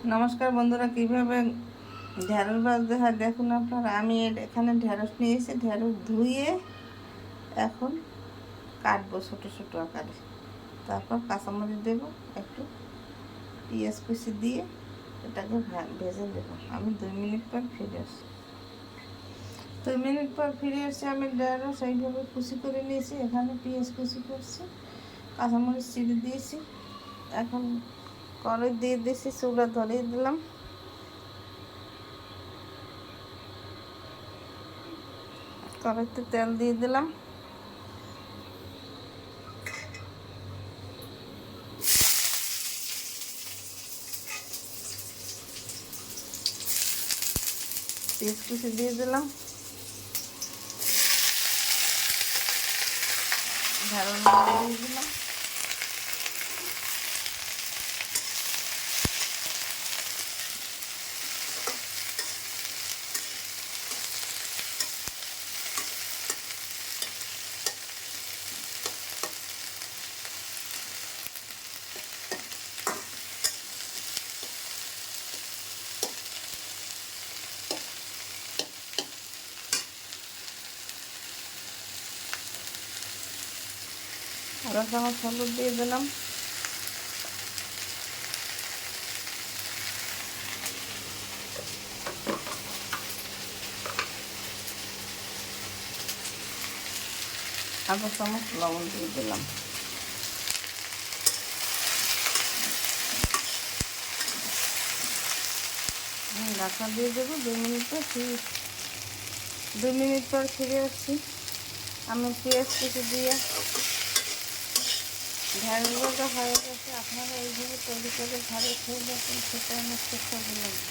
নমস্কার বন্ধুরা, কিভাবে ঢেঁড়স ভাজতে হয় দেখুন আপনারা। আমি এখানে ঢেঁড়স নিয়েছি, ঢেঁড়স ধুয়ে এখন কাটবো ছোটো ছোটো আকারে। তারপর কাঁচামরিচ দেবো, একটু পেঁয়াজ কুচি দিয়ে এটাকে ভেজে দেবো। আমি 2 মিনিট পর ফিরে আসি। 2 মিনিট পর ফিরে এসে আমি ঢেঁড়স এইভাবে কুচি করে নিয়েছি। এখানে পেঁয়াজ কুচি করছি, কাঁচামরিচ চিড়ে দিয়েছি। এখন কড়াই দিয়ে দিয়েছি, চুলা ধরিয়ে দিলাম। কড়াইতে তেল দিয়ে দিলাম। পেঁয়াজ কুচি দিয়ে দিলাম, ঢেঁড়স দিয়ে দিলাম। আদা চামচ হলুদ দিয়ে দিলাম। আদা চামচ লবণ দিয়ে দিলাম। ঢাকা দিয়ে দেবো 2 মিনিট পর। 2 মিনিট পর ফিরে আসছি। আমি পেঁয়াজ কুচি দিয়ে ঢেঁড়স ভাজা হয়ে গেছে। আপনারা এইভাবে তৈরি করে ঘরে খেয়ে দেখুন, খেতে অনেক সুস্বাদু লাগবে।